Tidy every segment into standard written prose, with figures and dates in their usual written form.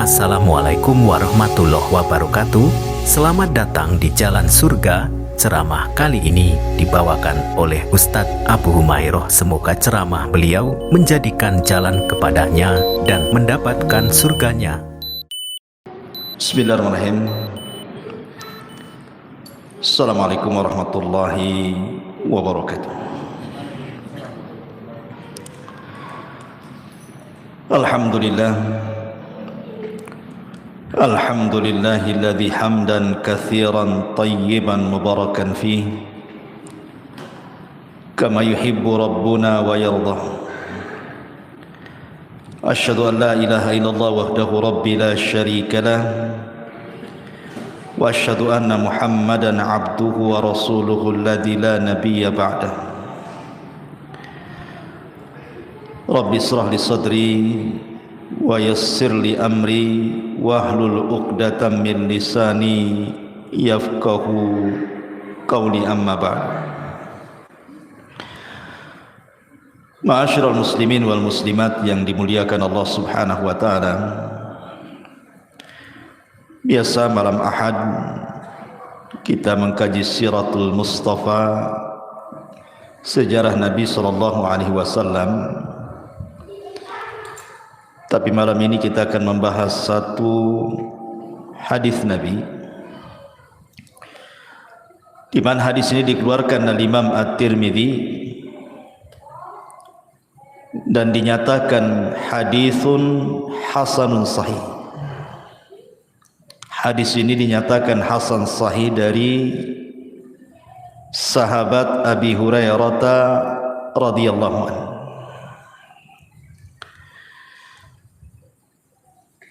Assalamualaikum warahmatullahi wabarakatuh. Selamat datang di Jalan Surga. Ceramah kali ini dibawakan oleh Ustadz Abu Humairah. Semoga ceramah beliau menjadikan jalan kepadanya dan mendapatkan surganya. Bismillahirrahmanirrahim. Assalamualaikum warahmatullahi wabarakatuh. Alhamdulillahilladzi hamdan katsiran tayyiban mubarakan fih kama yuhibbu rabbuna wa yardah. Asyhadu an la ilaha illallah wahdahu rabbi la syarika lah wa asyhadu anna Muhammadan abduhu wa rasuluhu alladzi la nabiyya ba'dah. Rabbi israh li sadri wa yassir li amri wahlul 'uqdatam min lisani yafqahu qawli, amma ba'd. Ma'asyiral muslimin wal muslimat yang dimuliakan Allah Subhanahu wa taala. Biasa malam Ahad kita mengkaji Siratul Mustafa, sejarah Nabi sallallahu alaihi wasallam. Tapi malam ini kita akan membahas satu hadis Nabi, di mana hadis ini dikeluarkan oleh Imam At-Tirmidzi dan dinyatakan hadisun hasanun sahih. Hadis ini dinyatakan hasan sahih dari sahabat Abi Hurairah radhiyallahu anhu.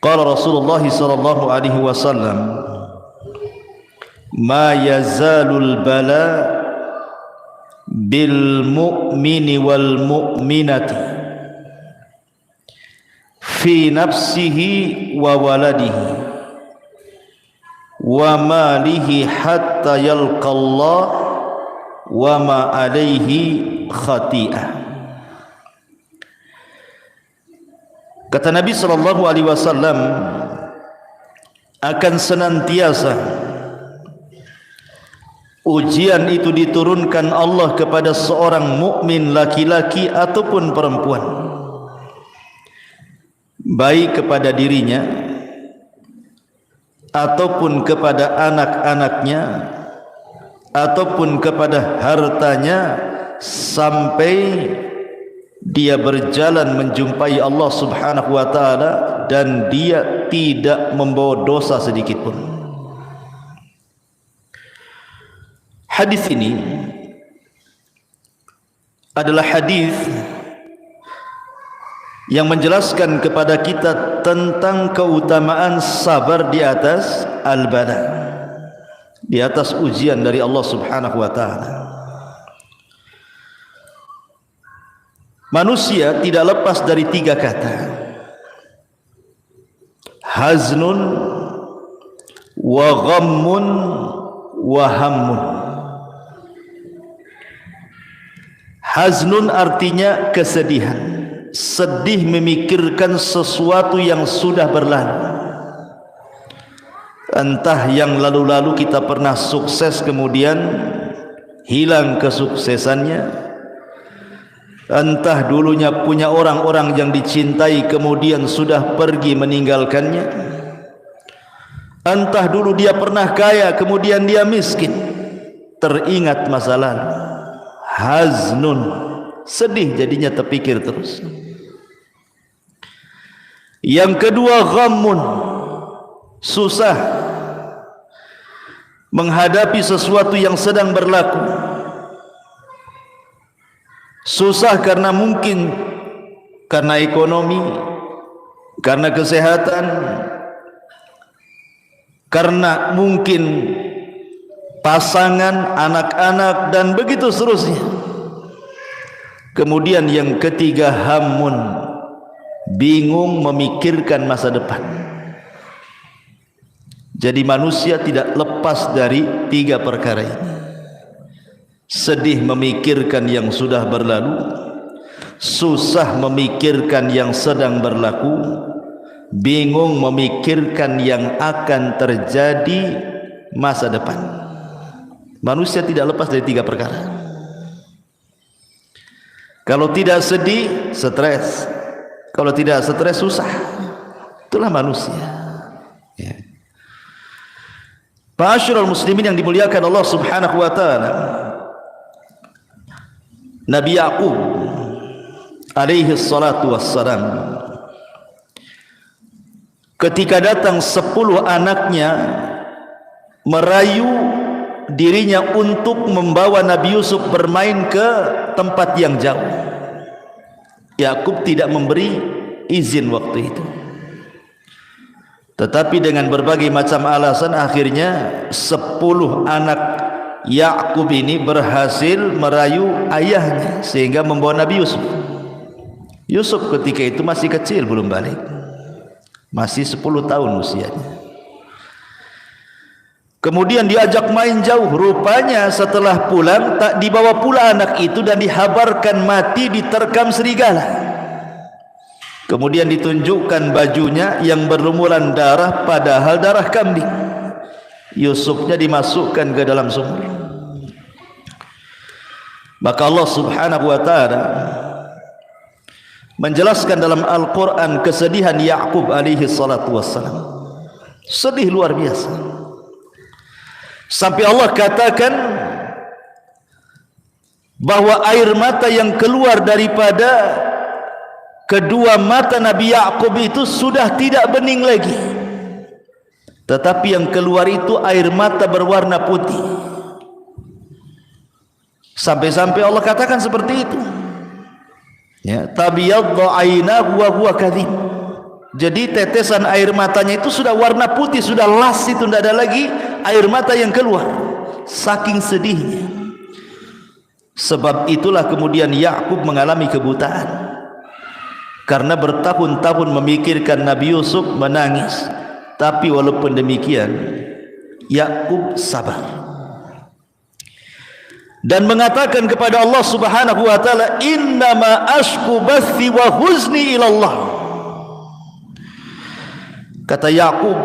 Qala Rasulullah sallallahu alaihi wasallam, ma yazalul bala bil mu'mini wal mu'minati fi nafsihi wa waladihi wa malihi hatta yalqa Allah wa ma alaihi khati'ah. Kata Nabi sallallahu alaihi wasallam, akan senantiasa ujian itu diturunkan Allah kepada seorang mukmin laki-laki ataupun perempuan, baik kepada dirinya ataupun kepada anak-anaknya ataupun kepada hartanya, sampai dia berjalan menjumpai Allah Subhanahu wa taala dan dia tidak membawa dosa sedikit pun. Hadis ini adalah hadis yang menjelaskan kepada kita tentang keutamaan sabar di atas al-bala, di atas ujian dari Allah Subhanahu wa taala. Manusia tidak lepas dari tiga kata: haznun wa ghammun wa hammun. Haznun artinya kesedihan, sedih memikirkan sesuatu yang sudah berlalu. Entah yang lalu-lalu kita pernah sukses kemudian hilang kesuksesannya, entah dulunya punya orang-orang yang dicintai kemudian sudah pergi meninggalkannya, entah dulu dia pernah kaya kemudian dia miskin, teringat masa lalu. Haznun, sedih jadinya, terpikir terus. Yang kedua ghammun, susah menghadapi sesuatu yang sedang berlaku. Susah karena mungkin karena ekonomi, karena kesehatan, karena mungkin pasangan, anak-anak, dan begitu seterusnya. Kemudian yang ketiga hammun, bingung memikirkan masa depan. Jadi manusia tidak lepas dari tiga perkara ini: sedih memikirkan yang sudah berlalu, susah memikirkan yang sedang berlaku, bingung memikirkan yang akan terjadi masa depan. Manusia tidak lepas dari 3 perkara. Kalau tidak sedih, stres. Kalau tidak stres, susah. Itulah manusia. Ya. Ma'asyiral muslimin yang dimuliakan Allah Subhanahu wa taala. Nabi Ya'qub alaihi salatu wassalam, ketika datang 10 anaknya merayu dirinya untuk membawa Nabi Yusuf bermain ke tempat yang jauh, Ya'qub tidak memberi izin waktu itu. Tetapi dengan berbagai macam alasan, akhirnya 10 anak Ya'qub ini berhasil merayu ayahnya sehingga membawa Nabi Yusuf. Yusuf ketika itu masih kecil, belum balik, masih 10 tahun usianya. Kemudian diajak main jauh. Rupanya setelah pulang tak dibawa pula anak itu dan dihabarkan mati diterkam serigala. Kemudian ditunjukkan bajunya yang berlumuran darah, padahal darah kambing. Yusufnya dimasukkan ke dalam sumur. Maka Allah Subhanahu wa taala menjelaskan dalam Al-Quran kesedihan Ya'qub alaihi salatu wassalam. Sedih luar biasa. Sampai Allah katakan bahwa air mata yang keluar daripada kedua mata Nabi Ya'qub itu sudah tidak bening lagi, tetapi yang keluar itu air mata berwarna putih. Sampai-sampai Allah katakan seperti itu. Ya, tabyaddu aynahu wa huwa kadhib. Jadi tetesan air matanya itu sudah warna putih, sudah las, itu tidak ada lagi air mata yang keluar. Saking sedihnya. Sebab itulah kemudian Ya'qub mengalami kebutaan. Karena bertahun-tahun memikirkan Nabi Yusuf, menangis. Tapi walaupun demikian, Ya'qub sabar dan mengatakan kepada Allah Subhanahu wa taala, innama ashku bathi wa huzni ila Allah. Kata Ya'qub,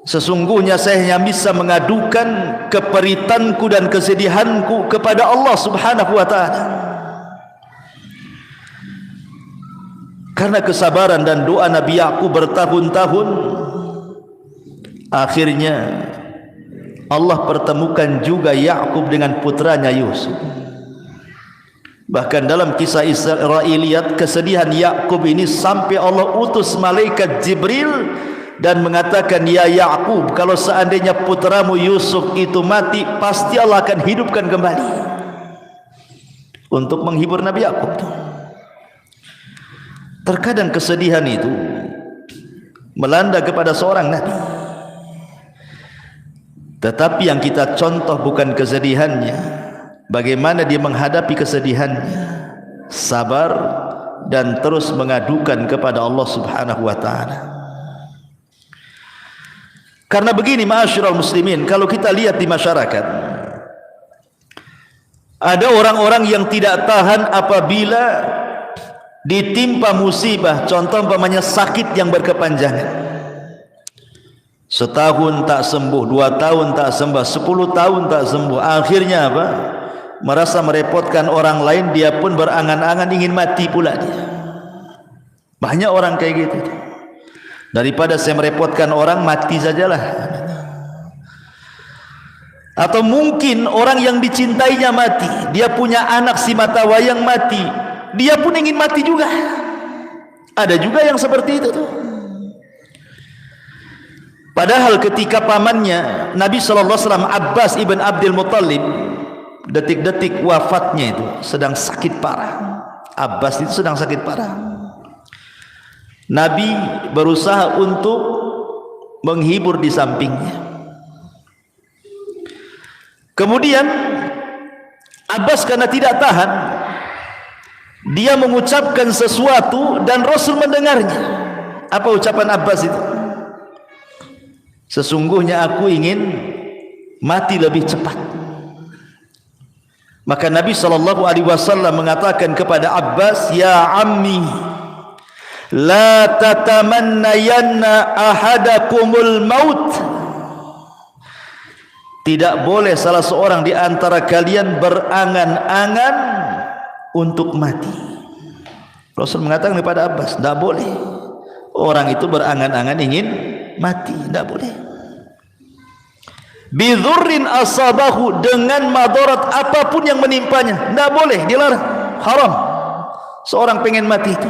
sesungguhnya saya hanya bisa mengadukan keperitanku dan kesedihanku kepada Allah Subhanahu wa taala. Karena kesabaran dan doa Nabi Ya'qub bertahun-tahun, akhirnya Allah pertemukan juga Ya'qub dengan putranya Yusuf. Bahkan dalam kisah Israiliyat, kesedihan Ya'qub ini sampai Allah utus malaikat Jibril dan mengatakan, ya Ya'qub, kalau seandainya putramu Yusuf itu mati, pasti Allah akan hidupkan kembali. Untuk menghibur Nabi Ya'qub. Terkadang kesedihan itu melanda kepada seorang nabi, tetapi yang kita contoh bukan kesedihannya, bagaimana dia menghadapi kesedihannya, sabar dan terus mengadukan kepada Allah Subhanahu wa taala. Karena begini ma'asyiral muslimin, kalau kita lihat di masyarakat, ada orang-orang yang tidak tahan apabila ditimpa musibah, contoh umpamanya sakit yang berkepanjangan. Setahun tak sembuh, 2 tahun tak sembuh, 10 tahun tak sembuh. Akhirnya apa? Merasa merepotkan orang lain, dia pun berangan-angan ingin mati pula dia. Banyak orang kayak gitu. Daripada saya merepotkan orang, mati sajalah. Atau mungkin orang yang dicintainya mati, dia punya anak si mata wayang mati, dia pun ingin mati juga. Ada juga yang seperti itu tuh. Padahal ketika pamannya Nabi SAW, Abbas ibn Abdul Muttalib, detik-detik wafatnya itu sedang sakit parah. Abbas itu sedang sakit parah. Nabi berusaha untuk menghibur di sampingnya. Kemudian Abbas karena tidak tahan, dia mengucapkan sesuatu dan Rasul mendengarnya. Apa ucapan Abbas itu? Sesungguhnya aku ingin mati lebih cepat. Maka Nabi SAW mengatakan kepada Abbas, ya ammi, la tatamannayanna ahadakumul maut. Tidak boleh salah seorang di antara kalian berangan-angan untuk mati. Rasul mengatakan kepada Abbas, tidak boleh orang itu berangan-angan ingin mati, tidak boleh. Bidhurrin asabahu, dengan madarat apapun yang menimpanya, tidak boleh, dilarang, haram seorang pengen mati itu.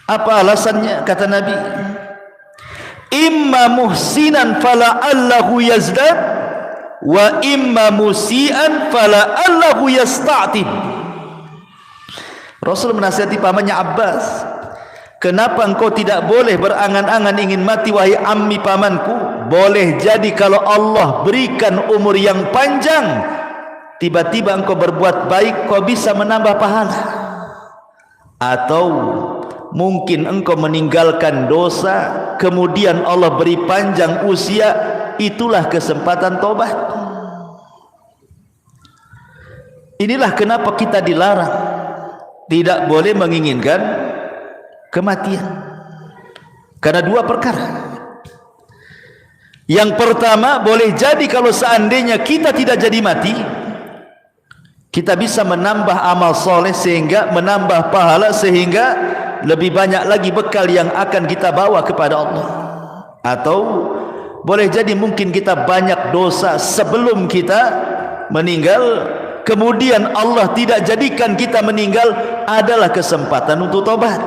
Apa alasannya? Kata Nabi, imma muhsinan fala'allahu yazdad wa imma musian fala'allahu yasta'tib. Rasul menasihati pamannya Abbas, kenapa engkau tidak boleh berangan-angan ingin mati wahai ammi pamanku? Boleh jadi kalau Allah berikan umur yang panjang, tiba-tiba engkau berbuat baik, kau bisa menambah pahala. Atau mungkin engkau meninggalkan dosa, kemudian Allah beri panjang usia, itulah kesempatan tobat. Inilah kenapa kita dilarang, tidak boleh menginginkan kematian, karena dua perkara. Yang pertama, boleh jadi kalau seandainya kita tidak jadi mati, kita bisa menambah amal soleh sehingga menambah pahala, sehingga lebih banyak lagi bekal yang akan kita bawa kepada Allah. Atau boleh jadi mungkin kita banyak dosa sebelum kita meninggal, kemudian Allah tidak jadikan kita meninggal, adalah kesempatan untuk tobat.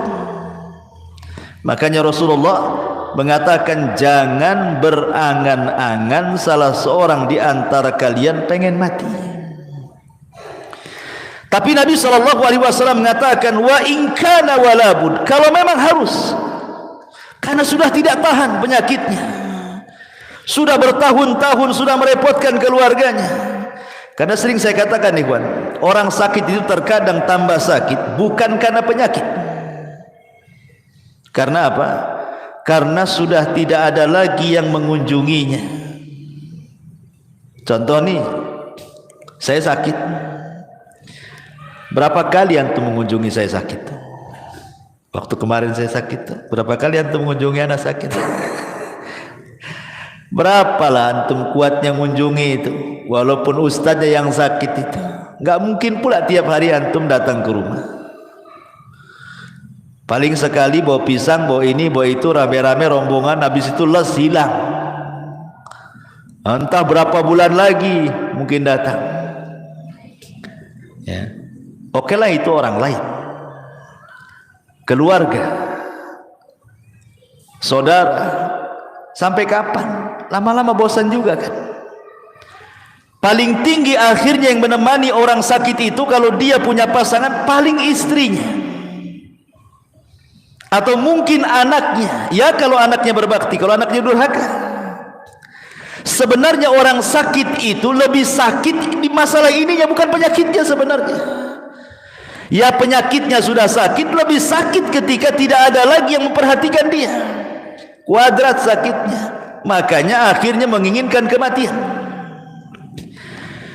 Makanya Rasulullah mengatakan, jangan berangan-angan salah seorang di antara kalian pengen mati. Tapi Nabi SAW mengatakan, wa in kana walabud, kalau memang harus, karena sudah tidak tahan penyakitnya, sudah bertahun-tahun, sudah merepotkan keluarganya. Karena sering saya katakan, ikhwan, orang sakit itu terkadang tambah sakit bukan karena penyakit. Karena apa? Karena sudah tidak ada lagi yang mengunjunginya. Contoh nih, saya sakit. Berapa kali antum mengunjungi saya sakit? Waktu kemarin saya sakit, berapa kali antum mengunjungi anak sakit? Berapalah antum kuatnya mengunjungi itu, walaupun ustaznya yang sakit itu. Enggak mungkin pula tiap hari antum datang ke rumah. Paling sekali bawa pisang, bawa ini, bawa itu, rame-rame rombongan, habis itu les, hilang. Entah berapa bulan lagi mungkin datang. Ya. Oke lah, itu orang lain, keluarga, saudara. Sampai kapan? Lama-lama bosan juga kan. Paling tinggi akhirnya yang menemani orang sakit itu, kalau dia punya pasangan, paling istrinya, atau mungkin anaknya. Ya kalau anaknya berbakti, kalau anaknya durhaka. Sebenarnya orang sakit itu lebih sakit di masalah ininya, bukan penyakitnya sebenarnya. Ya penyakitnya sudah sakit, lebih sakit ketika tidak ada lagi yang memperhatikan dia. Kuadrat sakitnya, makanya akhirnya menginginkan kematian.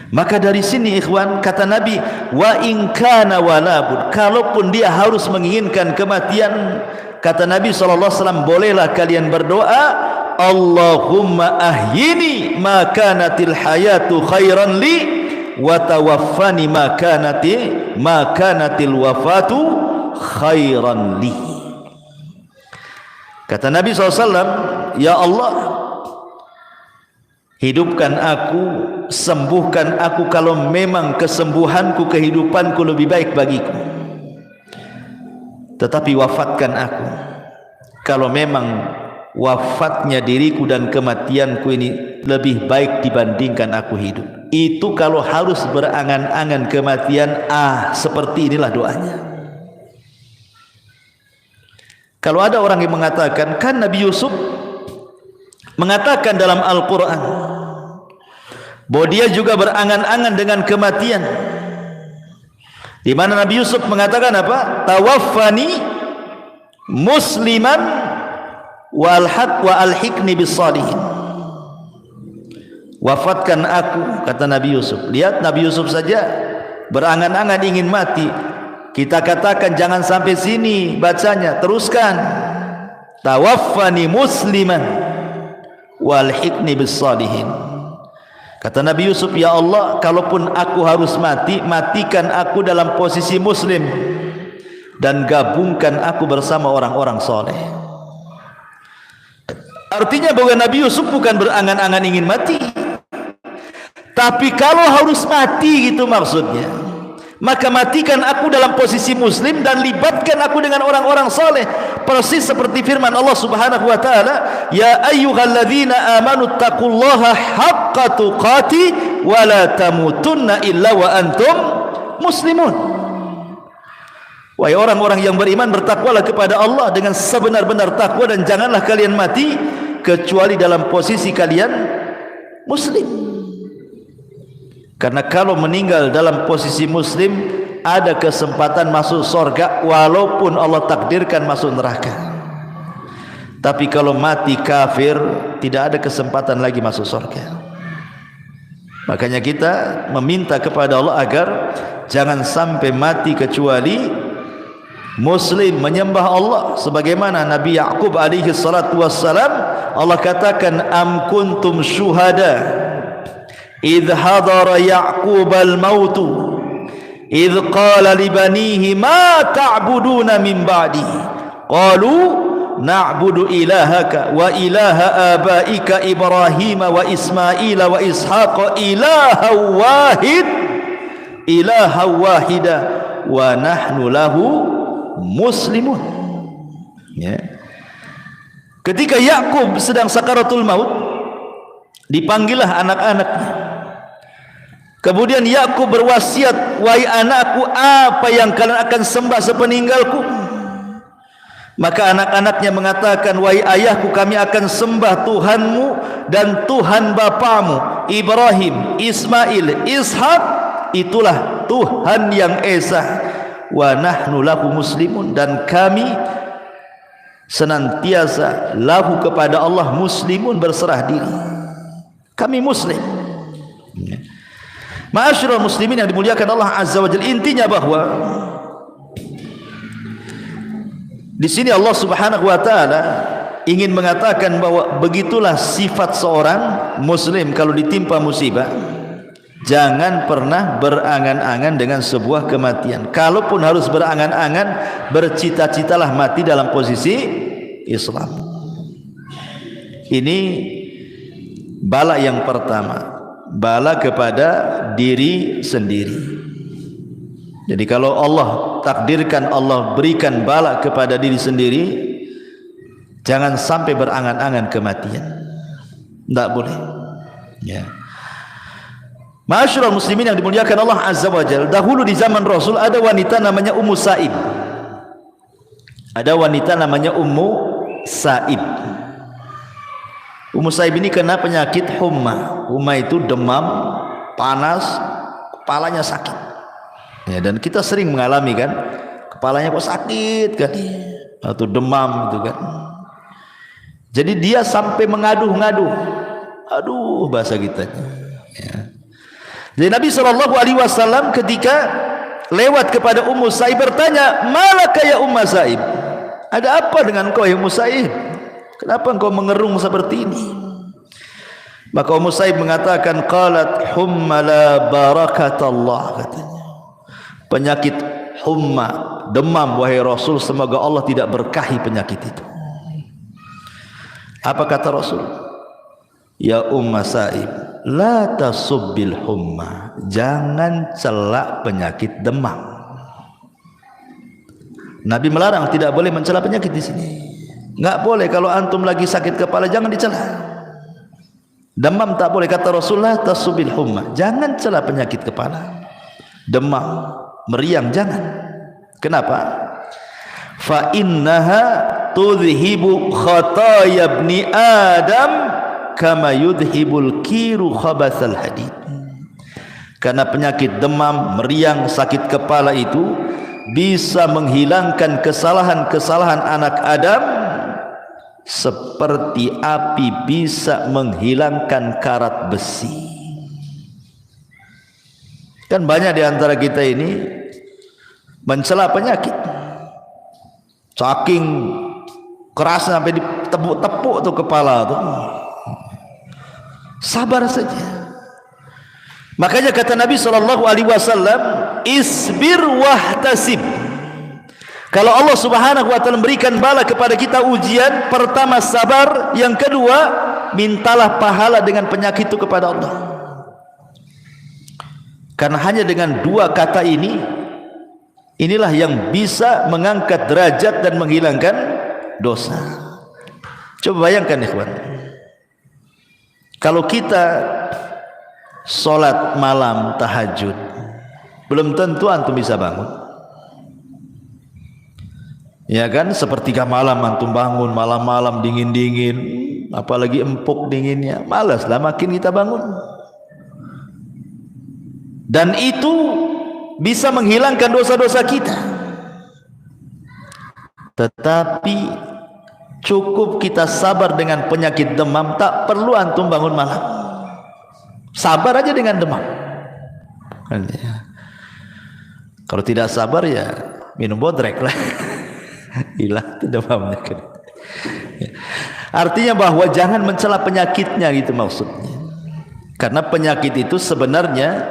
Maka dari sini ikhwan, kata Nabi, wa in kana walabud, kalaupun dia harus menginginkan kematian, kata Nabi SAW, bolehlah kalian berdoa, Allahumma ahyini ma kanatil hayatu khairan li, wa tawaffani ma kanatil wafatu khairan li. Kata Nabi SAW, ya Allah, hidupkan aku, sembuhkan aku kalau memang kesembuhanku, kehidupanku lebih baik bagiku. Tetapi wafatkan aku kalau memang wafatnya diriku dan kematianku ini lebih baik dibandingkan aku hidup. Itu kalau harus berangan-angan kematian, seperti inilah doanya. Kalau ada orang yang mengatakan, kan Nabi Yusuf mengatakan dalam Al-Quran bahwa dia juga berangan-angan dengan kematian, di mana Nabi Yusuf mengatakan apa? Tawaffani musliman wa alhiqni bis salihin. Wafatkan aku, kata Nabi Yusuf. Lihat, Nabi Yusuf saja berangan-angan ingin mati, kita katakan jangan sampai sini bacanya, teruskan. Tawaffani musliman walhiqni bis salihin. Kata Nabi Yusuf, ya Allah, kalaupun aku harus mati, matikan aku dalam posisi muslim dan gabungkan aku bersama orang-orang soleh. Artinya bahwa Nabi Yusuf bukan berangan-angan ingin mati, tapi kalau harus mati gitu maksudnya, maka matikan aku dalam posisi muslim dan libatkan aku dengan orang-orang soleh. Persis seperti firman Allah Subhanahu wa taala, ya ayyuhalladzina amanu taqullaha haqqa tuqati wa la tamutunna illa wa antum muslimun. Wahai orang-orang yang beriman, bertakwalah kepada Allah dengan sebenar-benar takwa dan janganlah kalian mati kecuali dalam posisi kalian muslim. Karena kalau meninggal dalam posisi muslim, ada kesempatan masuk surga walaupun Allah takdirkan masuk neraka. Tapi kalau mati kafir, tidak ada kesempatan lagi masuk surga. Makanya kita meminta kepada Allah agar jangan sampai mati kecuali muslim, menyembah Allah sebagaimana Nabi Yaqub alaihi salatu wassalam. Allah katakan, am kuntum syuhada idh hadara Yaqub al-mautu idh qala li banihi ma ta'buduna min ba'di qalu na'budu ilahaka wa ilaha abaika Ibrahim wa Ismail wa Ishaq ilaha wahida wa nahnu lahu muslimun. Ya. Ketika Yakub sedang sakaratul maut, dipanggillah anak-anaknya. Kemudian Yakub berwasiat, wahai anakku, apa yang kalian akan sembah sepeninggalku? Maka anak-anaknya mengatakan, wahai ayahku, kami akan sembah Tuhanmu dan Tuhan bapamu Ibrahim, Ismail, Ishak, itulah Tuhan yang esa. Wa nahnu lahu muslimun, dan kami senantiasa lahu kepada Allah muslimun, berserah diri. Kami muslim. Ma'asyiral muslimin yang dimuliakan Allah Azza wa Jalla, intinya bahwa di sini Allah Subhanahu wa taala ingin mengatakan bahwa begitulah sifat seorang muslim kalau ditimpa musibah. Jangan pernah berangan-angan dengan sebuah kematian. Kalaupun harus berangan-angan, bercita-citalah mati dalam posisi Islam. Ini bala yang pertama, bala kepada diri sendiri. Jadi kalau Allah takdirkan, Allah berikan bala kepada diri sendiri, jangan sampai berangan-angan kematian. Tidak boleh. Ya. Ma'asyiral muslimin yang dimuliakan Allah Azza wa Jalla, dahulu di zaman Rasul ada wanita namanya Ummu Sa'ib. Ada wanita namanya Ummu Sa'ib. Ummu Sa'ib ini kena penyakit humma. Humma itu demam, panas, kepalanya sakit. Ya, dan kita sering mengalami kan, kepalanya kok sakit kan, atau demam gitu kan. Jadi dia sampai mengaduh-ngaduh. Aduh, bahasa kita. Ya. Jadi Nabi SAW ketika lewat kepada Ummu Sa'ib bertanya, malaka ya Ummu Sa'ib, ada apa dengan kau ya Ummu Sa'ib? Kenapa engkau mengerung seperti ini? Maka Ummu Sa'ib mengatakan, qalat humma la barakatallah, katanya. Penyakit humma, demam, wahai Rasul, semoga Allah tidak berkahi penyakit itu. Apa kata Rasul? Ya Ummu Sa'ib, la tasubbil humma, jangan celak penyakit demam. Nabi melarang, tidak boleh mencela penyakit di sini. Enggak boleh, kalau antum lagi sakit kepala jangan dicela. Demam tak boleh, kata Rasulullah, tasubbil humma, jangan cela penyakit kepala. Demam, meriang jangan. Kenapa? Fa innaha tudhibu khataya ibni Adam kama yudhibul kiru khabathal hadid. Karena penyakit demam, meriang, sakit kepala itu bisa menghilangkan kesalahan-kesalahan anak Adam seperti api bisa menghilangkan karat besi. Kan banyak di antara kita ini mencela penyakit. Saking kerasnya sampai ditepuk-tepuk tuh kepala tuh. Sabar saja. Makanya kata Nabi SAW, isbir wahtasib. Kalau Allah Subhanahu wa taala memberikan bala kepada kita ujian, pertama sabar, yang kedua mintalah pahala dengan penyakit itu kepada Allah. Karena hanya dengan dua kata ini, inilah yang bisa mengangkat derajat dan menghilangkan dosa. Coba bayangkan ikhwan, kalau kita sholat malam tahajud, belum tentu antum bisa bangun. Ya kan, sepertiga malam antum bangun, malam-malam dingin-dingin, apalagi empuk dinginnya, malaslah makin kita bangun. Dan itu bisa menghilangkan dosa-dosa kita. Tetapi cukup kita sabar dengan penyakit demam, tak perlu antum bangun malam. Sabar aja dengan demam. Kalau tidak sabar ya minum bodrek lah. Hilang itu demamnya. Artinya bahwa jangan mencela penyakitnya, gitu maksudnya. Karena penyakit itu sebenarnya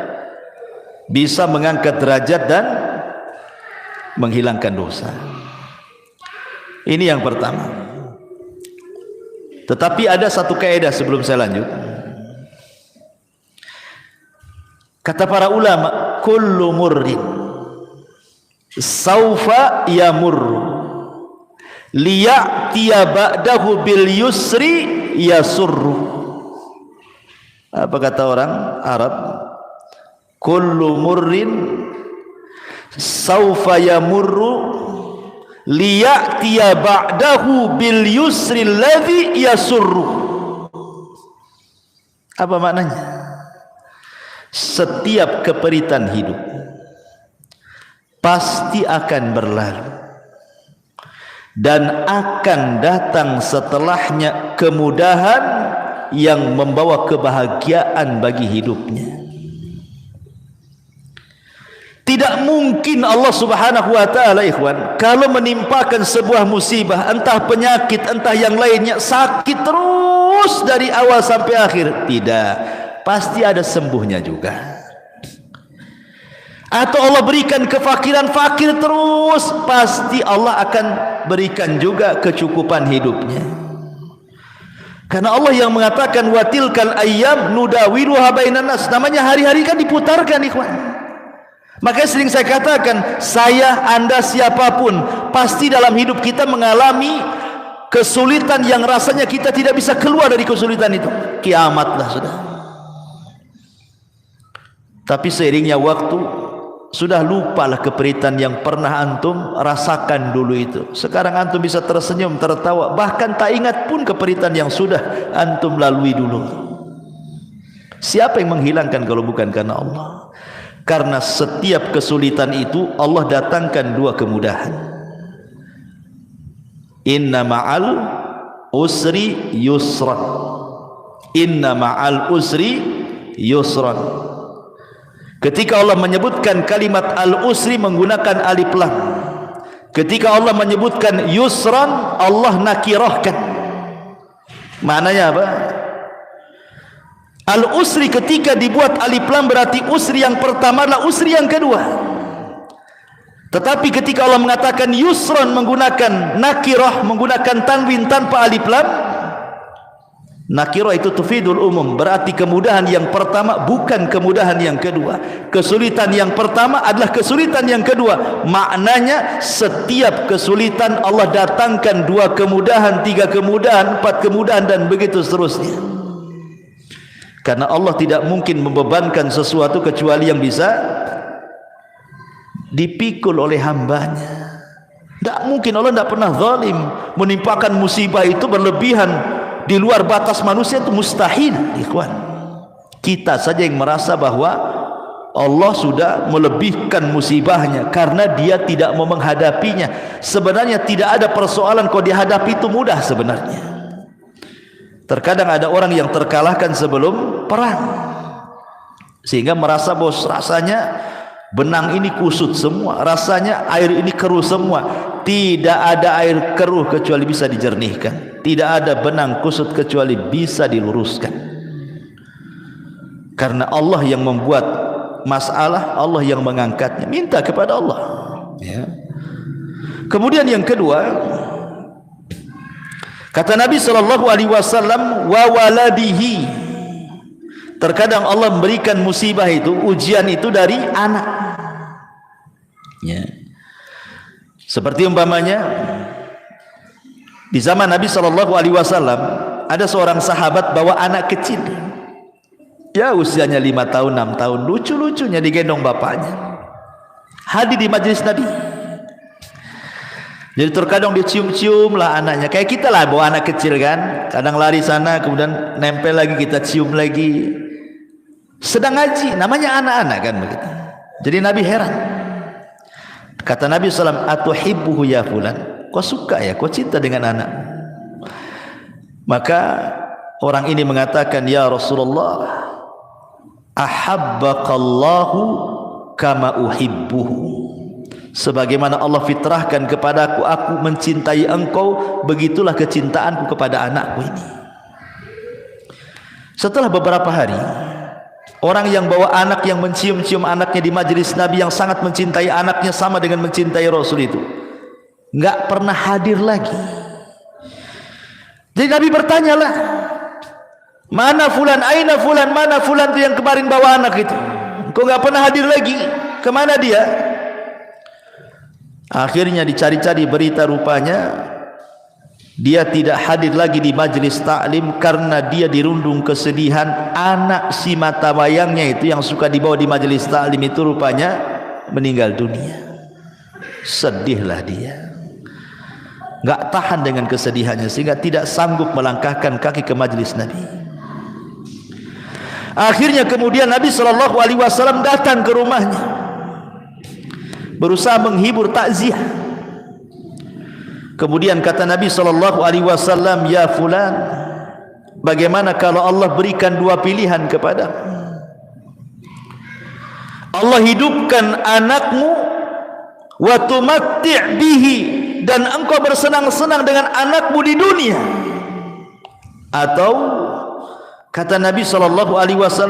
bisa mengangkat derajat dan menghilangkan dosa. Ini yang pertama. Tetapi ada satu kaidah sebelum saya lanjut. Kata para ulama, kullu murrin saufa yamurru liya'tiya ba'dahu bil yusri yasurru. Apa kata orang Arab? Kullu murrin saufa yamurru liya'tiya ba'dahu bil yusri alladhi yasurru. Apa maknanya? Setiap keperitan hidup pasti akan berlalu, dan akan datang setelahnya kemudahan yang membawa kebahagiaan bagi hidupnya. Tidak mungkin Allah Subhanahu wa taala ikhwan, kalau menimpakan sebuah musibah, entah penyakit entah yang lainnya, sakit terus dari awal sampai akhir. Tidak, pasti ada sembuhnya juga. Atau Allah berikan kefakiran, fakir terus, pasti Allah akan berikan juga kecukupan hidupnya. Karena Allah yang mengatakan wa tilkal ayyam nudawiluha bainan nas. Namanya hari-hari kan diputarkan ikhwan. Makanya sering saya katakan, saya, anda, siapapun, pasti dalam hidup kita mengalami kesulitan yang rasanya kita tidak bisa keluar dari kesulitan itu. Kiamatlah sudah. Tapi seiringnya waktu, sudah lupalah keperitan yang pernah antum rasakan dulu itu. Sekarang antum bisa tersenyum, tertawa, bahkan tak ingat pun keperitan yang sudah antum lalui dulu. Siapa yang menghilangkan kalau bukan karena Allah? Karena setiap kesulitan itu Allah datangkan dua kemudahan. Inna ma'al usri yusran. Inna ma'al usri yusran. Ketika Allah menyebutkan kalimat al-usri menggunakan alif lam. Ketika Allah menyebutkan yusran, Allah nakirahkan. Maknanya apa? Al-usri ketika dibuat alif lam berarti usri yang pertama adalah usri yang kedua. Tetapi ketika Allah mengatakan yusran menggunakan nakirah, menggunakan tanwin tanpa alif lam, nakirah itu tufidul umum, berarti kemudahan yang pertama bukan kemudahan yang kedua. Kesulitan yang pertama adalah kesulitan yang kedua. Maknanya setiap kesulitan Allah datangkan dua kemudahan, tiga kemudahan, empat kemudahan, dan begitu seterusnya. Karena Allah tidak mungkin membebankan sesuatu kecuali yang bisa dipikul oleh hambanya. Tidak mungkin, Allah tidak pernah zalim. Menimpakan musibah itu berlebihan di luar batas manusia itu mustahil ikhwan. Kita saja yang merasa bahwa Allah sudah melebihkan musibahnya karena dia tidak mau menghadapinya. Sebenarnya tidak ada persoalan kalau dihadapi itu mudah sebenarnya. Terkadang ada orang yang terkalahkan sebelum perang, sehingga merasa bos rasanya benang ini kusut semua, rasanya air ini keruh semua. Tidak ada air keruh kecuali bisa dijernihkan, tidak ada benang kusut kecuali bisa diluruskan. Karena Allah yang membuat masalah, Allah yang mengangkatnya. Minta kepada Allah, ya. Kemudian yang kedua, kata Nabi SAW, wa waladihi. Terkadang Allah memberikan musibah itu, ujian itu dari anak, ya. Seperti umpamanya di zaman Nabi SAW ada seorang sahabat bawa anak kecil, ya usianya 5 tahun 6 tahun, lucu-lucunya digendong bapaknya, hadir di majelis Nabi. Jadi terkadang dicium-cium lah anaknya, kayak kita lah bawa anak kecil kan, kadang lari sana kemudian nempel lagi, kita cium lagi, sedang ngaji, namanya anak-anak kan begitu. Jadi Nabi heran, kata Nabi SAW, atuhibbuhu ya fulan, kau suka ya, kau cinta dengan anak? Maka orang ini mengatakan, ya Rasulullah, ahabbaqallahu kama uhibbuhu. Sebagaimana Allah fitrahkan kepadaku, aku mencintai engkau, begitulah kecintaanku kepada anakku ini. Setelah beberapa hari, orang yang bawa anak, yang mencium-cium anaknya di majelis Nabi, yang sangat mencintai anaknya sama dengan mencintai Rasul itu, enggak pernah hadir lagi. Jadi Nabi bertanyalah, mana fulan, aina fulan, mana fulan itu yang kemarin bawa anak itu, kok enggak pernah hadir lagi, kemana dia? Akhirnya dicari-cari berita, rupanya dia tidak hadir lagi di majelis taklim karena dia dirundung kesedihan. Anak si mata wayangnya itu yang suka dibawa di majelis taklim itu rupanya meninggal dunia. Sedihlah dia, enggak tahan dengan kesedihannya sehingga tidak sanggup melangkahkan kaki ke majelis Nabi. Akhirnya kemudian Nabi SAW datang ke rumahnya, berusaha menghibur, takziah. Kemudian kata Nabi SAW, ya fulan, bagaimana kalau Allah berikan dua pilihan kepadamu? Allah hidupkan anakmu, wa tumatti' bihi, dan engkau bersenang-senang dengan anakmu di dunia. Atau kata Nabi SAW,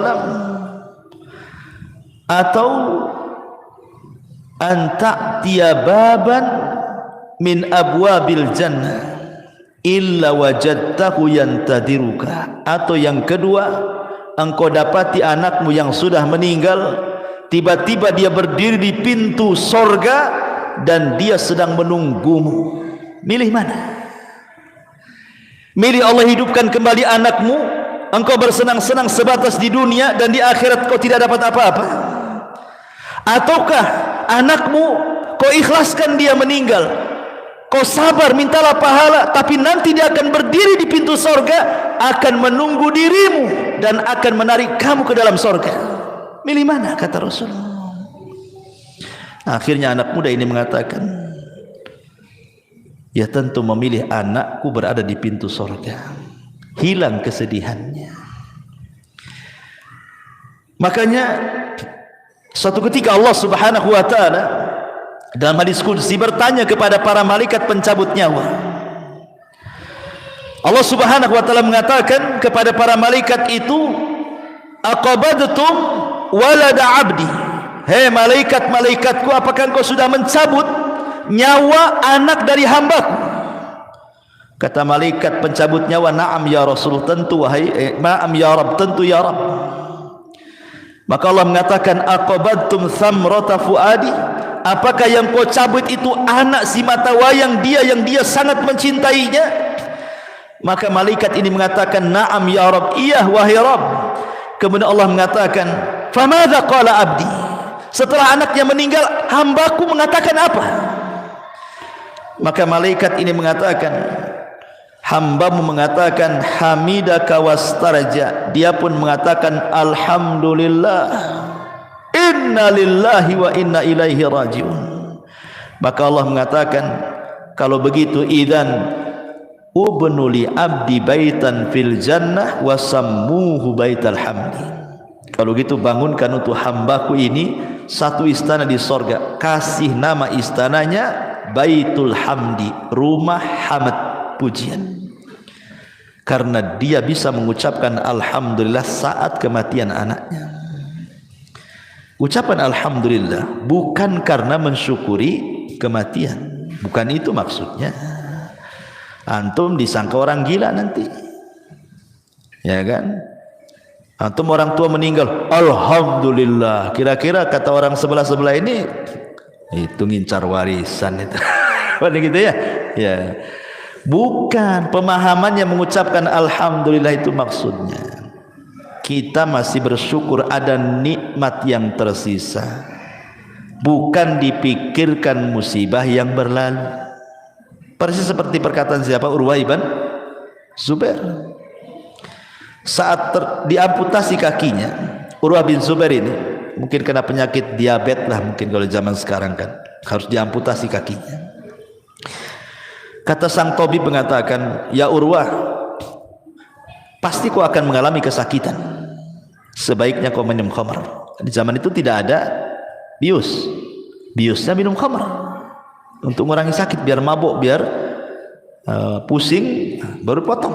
atau anta'tiya baban min abwabil jannah illa wajadtahu yantadiruka. Atau yang kedua, engkau dapati anakmu yang sudah meninggal, tiba-tiba dia berdiri di pintu sorga dan dia sedang menunggumu. Milih mana? Milih Allah hidupkan kembali anakmu, engkau bersenang-senang sebatas di dunia dan di akhirat kau tidak dapat apa-apa, ataukah anakmu kau ikhlaskan dia meninggal, kau sabar, mintalah pahala, tapi nanti dia akan berdiri di pintu sorga, akan menunggu dirimu dan akan menarik kamu ke dalam sorga. Milih mana? Kata Rasulullah. Akhirnya anak muda ini mengatakan, ya tentu memilih anakku berada di pintu sorga. Hilang kesedihannya. Makanya suatu ketika Allah Subhanahu wa ta'ala dalam hadis qudsi bertanya kepada para malaikat pencabut nyawa. Allah Subhanahu wa ta'ala mengatakan kepada para malaikat itu, aqabadtum walada abdi. Hei malaikat-malaikatku, apakah engkau sudah mencabut nyawa anak dari hambaku? Kata malaikat pencabut nyawa, na'am ya Rasul, tentu wahai na'am ya Rabb, tentu ya Rabb. Maka Allah mengatakan, aqabadtum thamrata fuadi, apakah yang kau cabut itu anak si mata wayang dia yang dia sangat mencintainya? Maka malaikat ini mengatakan, na'am ya Rabb, iya wahai Rabb. Kemudian Allah mengatakan, famadza qala abdi, setelah anaknya meninggal hambaku mengatakan apa? Maka malaikat ini mengatakan, hambamu mengatakan hamidaka wastarja, dia pun mengatakan alhamdulillah, inna lillahi wa inna ilaihi rajiun. Maka Allah mengatakan, kalau begitu idzan ubnu li abdi baitan fil jannah wa sammuhu baital hamdi. Kalau gitu bangunkan untuk hambaku ini satu istana di sorga, kasih nama istananya Baitul Hamdi, rumah hamd, pujian. Karena dia bisa mengucapkan alhamdulillah saat kematian anaknya. Ucapan alhamdulillah bukan karena mensyukuri kematian, bukan itu maksudnya. Antum disangka orang gila nanti, ya kan? Antum orang tua meninggal, alhamdulillah. Kira-kira kata orang sebelah ini, itu ngincar warisan itu. Apa gitu ya? Ya. Bukan, pemahamannya mengucapkan alhamdulillah itu maksudnya kita masih bersyukur ada nikmat yang tersisa, bukan dipikirkan musibah yang berlalu. Persis seperti perkataan siapa? Urwah ibn Zubair. Saat diamputasi kakinya, Urwah bin Zubair ini mungkin kena penyakit diabetes lah, mungkin kalau zaman sekarang kan harus diamputasi kakinya. Kata sang tabib mengatakan, ya Urwah, pasti kau akan mengalami kesakitan. Sebaiknya kau minum khamr. Di zaman itu tidak ada bius. Biusnya minum khamr untuk mengurangi sakit, biar mabuk, biar pusing, baru potong.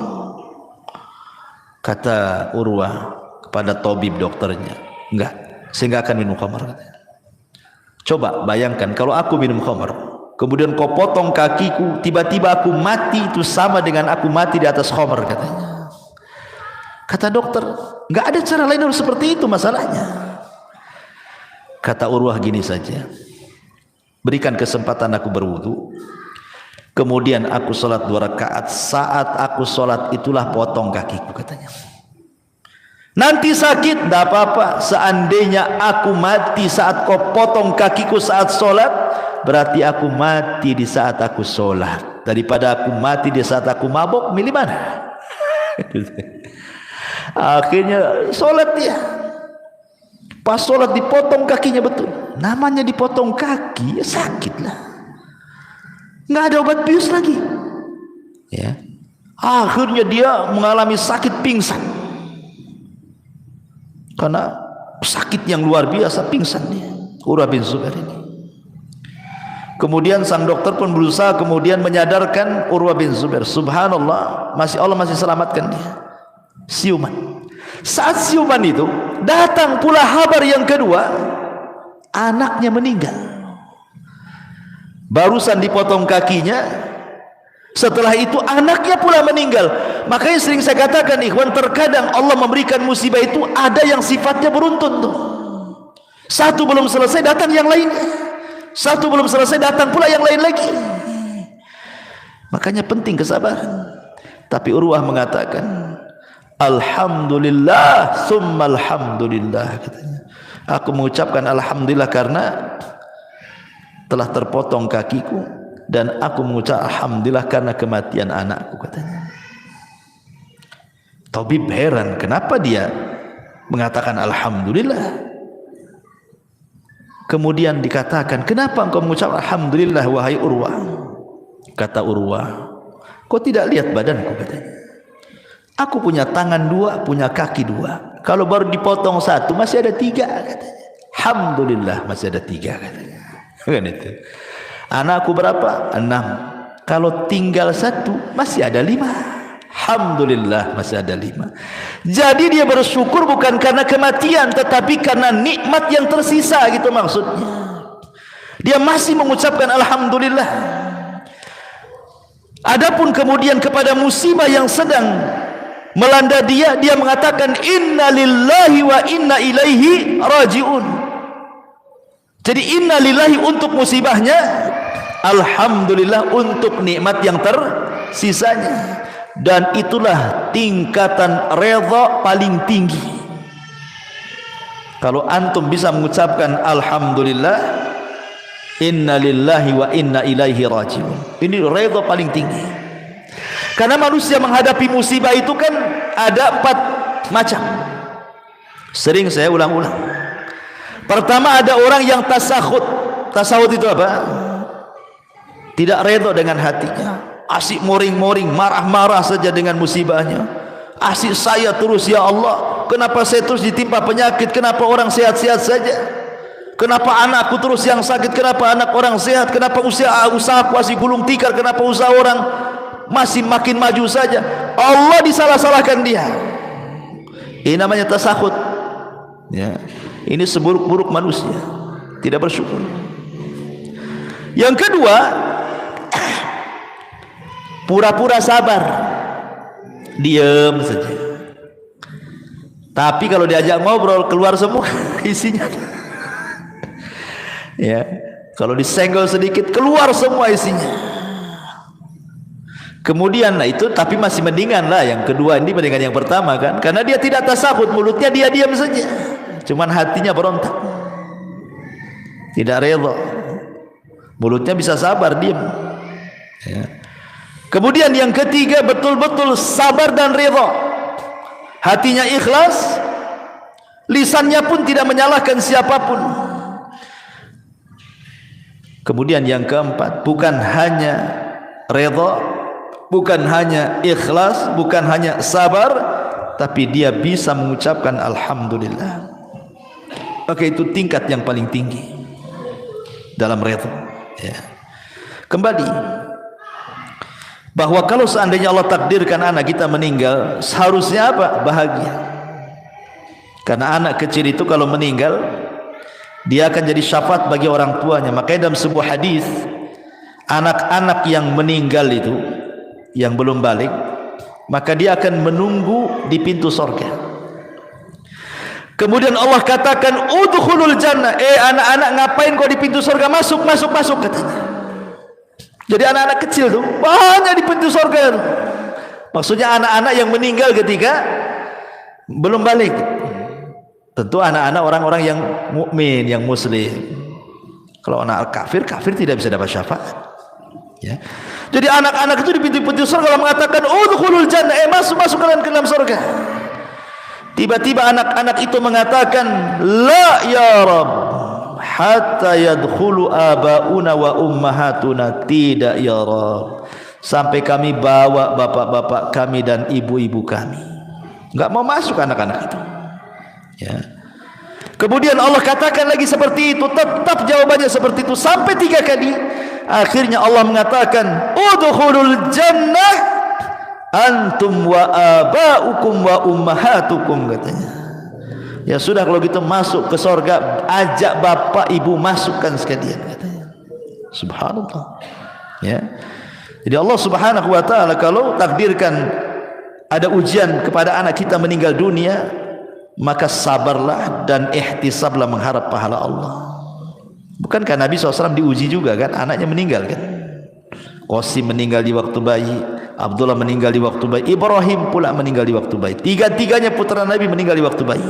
Kata Urwah kepada tabib dokternya, enggak, saya enggak akan minum khamr. Coba bayangkan kalau aku minum khamr, kemudian kau potong kakiku, tiba-tiba aku mati, itu sama dengan aku mati di atas khamr, katanya. Kata dokter, nggak ada cara lain harus seperti itu masalahnya. Kata Urwah, gini saja, berikan kesempatan aku berwudu, kemudian aku sholat 2 rakaat. Saat aku sholat itulah potong kakiku, katanya. Nanti sakit, tidak apa-apa. Seandainya aku mati saat kau potong kakiku saat sholat, berarti aku mati di saat aku sholat. Daripada aku mati di saat aku mabuk, milih mana? Akhirnya sholat dia. Pas sholat dipotong kakinya, betul. Namanya dipotong kaki, ya sakit lah. Nggak ada obat bius lagi. Ya. Akhirnya dia mengalami sakit pingsan. Karena sakit yang luar biasa, pingsan dia. Urwah bin Zubair ini. Kemudian sang dokter pun berusaha kemudian menyadarkan Urwah bin Zubair. Subhanallah, Allah masih selamatkan dia. Siuman. Saat siuman itu datang pula kabar yang kedua, anaknya meninggal. Barusan dipotong kakinya, setelah itu anaknya pula meninggal. Makanya sering saya katakan, ikhwan, terkadang Allah memberikan musibah itu ada yang sifatnya beruntun tuh. Satu belum selesai datang yang lainnya, satu belum selesai datang pula yang lain lagi. Makanya penting kesabaran. Tapi Urwah mengatakan, alhamdulillah summa alhamdulillah, katanya. Aku mengucapkan alhamdulillah karena telah terpotong kakiku, dan aku mengucap alhamdulillah karena kematian anakku, katanya. Tabib heran, kenapa dia mengatakan alhamdulillah? Kemudian dikatakan, kenapa engkau mengucap alhamdulillah wahai Urwah? Kata Urwah, kau tidak lihat badanku, katanya. Aku punya tangan 2, punya kaki 2. Kalau baru dipotong 1 masih ada 3, katanya. Alhamdulillah masih ada 3, katanya. Kan itu. Anakku berapa? 6. Kalau tinggal 1 masih ada 5. Alhamdulillah masih ada 5. Jadi dia bersyukur bukan karena kematian, tetapi karena nikmat yang tersisa, gitu maksudnya. Dia masih mengucapkan alhamdulillah. Adapun kemudian kepada musibah yang sedang melanda dia, dia mengatakan inna lillahi wa inna ilaihi rajiun. Jadi inna lillahi untuk musibahnya, alhamdulillah untuk nikmat yang tersisanya. Dan itulah tingkatan redha paling tinggi. Kalau antum bisa mengucapkan alhamdulillah, inna lillahi wa inna ilaihi rajiun, ini redha paling tinggi. Karena manusia menghadapi musibah itu kan ada 4 macam. Sering saya ulang-ulang. Pertama, ada orang yang tasakhut. Tasakhut itu apa? Tidak redha dengan hatinya, asik moring-moring, marah-marah saja dengan musibahnya. Asik saya terus, ya Allah, kenapa saya terus ditimpa penyakit, kenapa orang sehat-sehat saja? Kenapa anakku terus yang sakit? Kenapa anak orang sehat? Kenapa usahaku masih gulung tikar? Kenapa usaha orang masih makin maju saja? Allah disalah-salahkan dia. Ini namanya tasakhut. Ya, ini seburuk-buruk manusia, tidak bersyukur. Yang kedua, pura-pura sabar, diam saja. Tapi kalau diajak ngobrol keluar semua isinya. Ya, kalau disenggol sedikit keluar semua isinya. Kemudian itu tapi masih mendingan lah yang kedua ini mendingan yang pertama kan, karena dia tidak tasakhut, mulutnya dia diam saja, cuman hatinya berontak, tidak rela. Mulutnya bisa sabar, diam. Ya. Kemudian yang ketiga, betul-betul sabar dan rela, hatinya ikhlas, lisannya pun tidak menyalahkan siapapun. Kemudian yang keempat, bukan hanya redha, bukan hanya ikhlas, bukan hanya sabar, tapi dia bisa mengucapkan alhamdulillah. Oke, itu tingkat yang paling tinggi dalam redha. Ya. Kembali bahwa kalau seandainya Allah takdirkan anak kita meninggal, seharusnya apa? Bahagia. Karena anak kecil itu kalau meninggal, dia akan jadi syafaat bagi orang tuanya. Makanya dalam sebuah hadis, anak-anak yang meninggal itu, yang belum balik, maka dia akan menunggu di pintu surga. Kemudian Allah katakan, udkhulul jannah. Anak-anak, ngapain kau di pintu surga? Masuk, masuk, masuk, katanya. Jadi anak-anak kecil tuh banyak di pintu surga tuh. Maksudnya anak-anak yang meninggal ketika belum balik. Tentu anak-anak orang-orang yang mukmin, yang muslim. Kalau anak kafir, kafir tidak bisa dapat syafaat. Ya. Jadi anak-anak itu di pintu-pintu surga Allah mengatakan, udkhulul jannah, masuk kalian ke dalam surga. Tiba-tiba anak-anak itu mengatakan, la ya Rabb, hatta yadkhulu abauna wa ummahatuna. Tidak ya Rabb, sampai kami bawa bapak-bapak kami dan ibu-ibu kami. Enggak mau masuk anak-anak itu. Ya. Kemudian Allah katakan lagi seperti itu, tetap jawabannya seperti itu sampai 3 kali. Akhirnya Allah mengatakan, udkhulul jannah antum wa abaukum wa ummahatukum, katanya. Ya sudah kalau gitu masuk ke surga, ajak bapak ibu masukkan sekalian, katanya. Subhanallah. Ya. Jadi Allah Subhanahu wa taala kalau takdirkan ada ujian kepada anak kita meninggal dunia, maka sabarlah dan ihtisablah mengharap pahala Allah. Bukankah Nabi SAW diuji juga kan? Anaknya meninggal kan? Qasim meninggal di waktu bayi, Abdullah meninggal di waktu bayi, Ibrahim pula meninggal di waktu bayi. Tiga-tiganya putra Nabi meninggal di waktu bayi.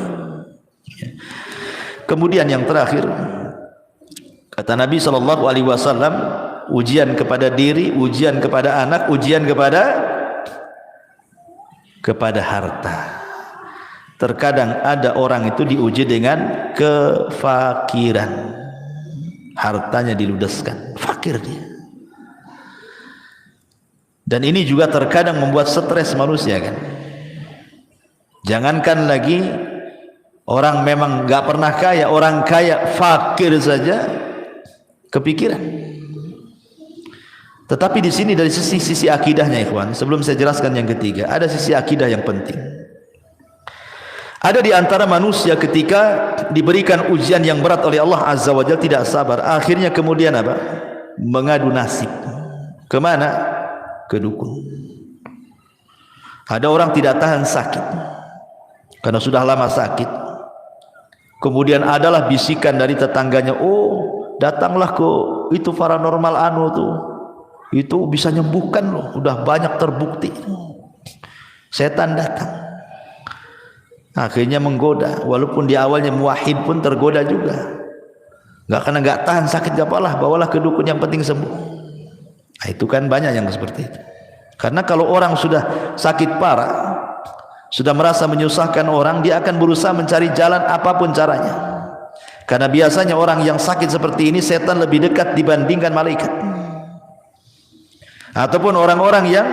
Kemudian yang terakhir, kata Nabi SAW, ujian kepada diri, ujian kepada anak, ujian kepada harta. Terkadang ada orang itu diuji dengan kefakiran, hartanya diludeskan, fakir dia. Dan ini juga terkadang membuat stres manusia kan. Jangankan lagi orang memang nggak pernah kaya, orang kaya fakir saja kepikiran. Tetapi di sini dari sisi akidahnya, ikhwan, sebelum saya jelaskan yang ketiga, ada sisi akidah yang penting. Ada di antara manusia ketika diberikan ujian yang berat oleh Allah Azza wa Jalla tidak sabar, akhirnya kemudian apa? Mengadu nasib. Kemana? Ke dukun. Ada orang tidak tahan sakit karena sudah lama sakit. Kemudian adalah bisikan dari tetangganya, oh datanglah ke itu paranormal anu tuh, itu bisa nyembuhkan loh, udah banyak terbukti. Setan datang. Akhirnya menggoda, walaupun di awalnya muwahhid pun tergoda juga. Karena enggak tahan sakit, gak apalah, bawalah ke dukun, yang penting sembuh. Nah, itu kan banyak yang seperti itu. Karena kalau orang sudah sakit parah, sudah merasa menyusahkan orang, dia akan berusaha mencari jalan apapun caranya. Karena biasanya orang yang sakit seperti ini, setan lebih dekat dibandingkan malaikat. Ataupun orang-orang yang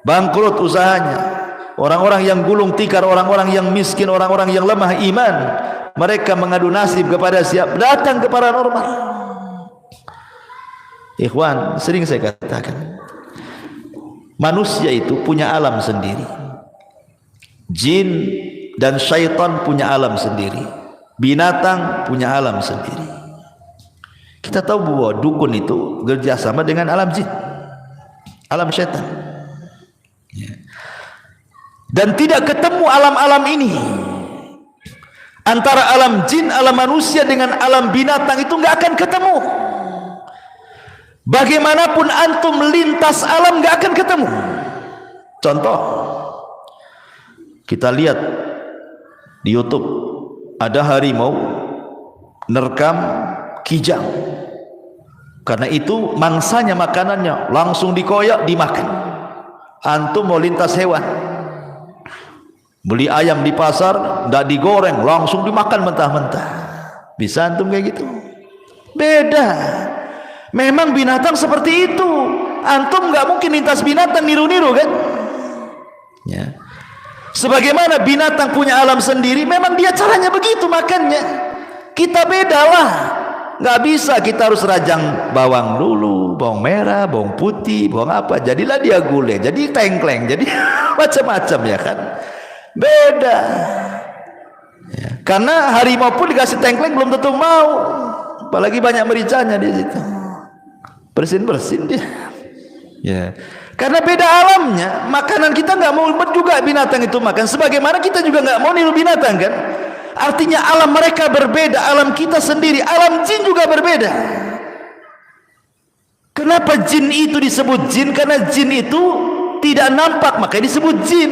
bangkrut usahanya, orang-orang yang gulung tikar, orang-orang yang miskin, orang-orang yang lemah iman, mereka mengadu nasib kepada siapa? Datang ke paranormal. Ikhwan, sering saya katakan, manusia itu punya alam sendiri. Jin dan syaitan punya alam sendiri. Binatang punya alam sendiri. Kita tahu bahwa dukun itu kerjasama dengan alam jin, alam syaitan. Dan tidak ketemu alam-alam ini. Antara alam jin, alam manusia dengan alam binatang itu nggak akan ketemu. Bagaimanapun antum lintas alam nggak akan ketemu. Contoh, kita lihat di YouTube ada harimau nerkam kijang. Karena itu mangsanya makanannya langsung dikoyak dimakan. Antum mau lintas hewan, beli ayam di pasar, nggak digoreng, langsung dimakan mentah-mentah. Bisa antum kayak gitu? Beda. Memang binatang seperti itu. Antum nggak mungkin lintas binatang niru-niru kan? Ya. Sebagaimana binatang punya alam sendiri, memang dia caranya begitu makannya. Kita beda lah. Nggak bisa kita harus rajang bawang dulu, bawang merah, bawang putih, bawang apa. Jadilah dia gulai, jadi tengkleng, jadi macam-macam ya kan. Beda ya. Karena harimau pun dikasih tengkleng belum tentu mau, apalagi banyak mericanya di situ, bersin dia ya. Karena beda alamnya. Makanan kita nggak mau juga binatang itu makan, sebagaimana kita juga nggak mau niru binatang kan. Artinya alam mereka berbeda, alam kita sendiri, alam jin juga berbeda. Kenapa jin itu disebut jin? Karena jin itu tidak nampak, makanya disebut jin.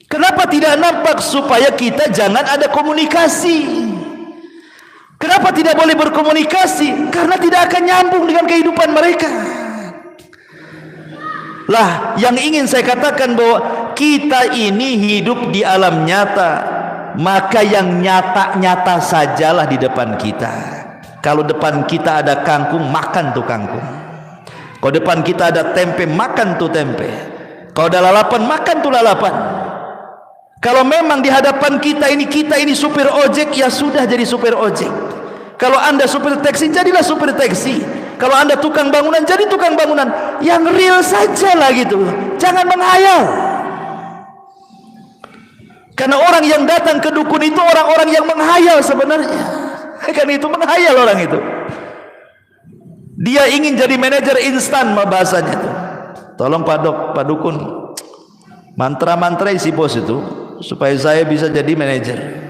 Kenapa tidak nampak? Supaya kita jangan ada komunikasi. Kenapa tidak boleh berkomunikasi? Karena tidak akan nyambung dengan kehidupan mereka. Lah, yang ingin saya katakan bahwa kita ini hidup di alam nyata, maka yang nyata-nyata sajalah di depan kita. Kalau depan kita ada kangkung, makan tuh kangkung. Kalau depan kita ada tempe, makan tuh tempe. Kalau ada lalapan, makan tuh lalapan. Kalau memang di hadapan kita ini supir ojek, ya sudah jadi supir ojek. Kalau anda supir taksi, jadilah supir taksi. Kalau anda tukang bangunan, jadi tukang bangunan. Yang real saja lah gitu. Jangan menghayal. Karena orang yang datang ke dukun itu orang-orang yang menghayal sebenarnya. Kan itu menghayal orang itu. Dia ingin jadi manajer instan bahasanya itu. Tolong Pak Dukun, mantra-mantra isi bos itu supaya saya bisa jadi manajer.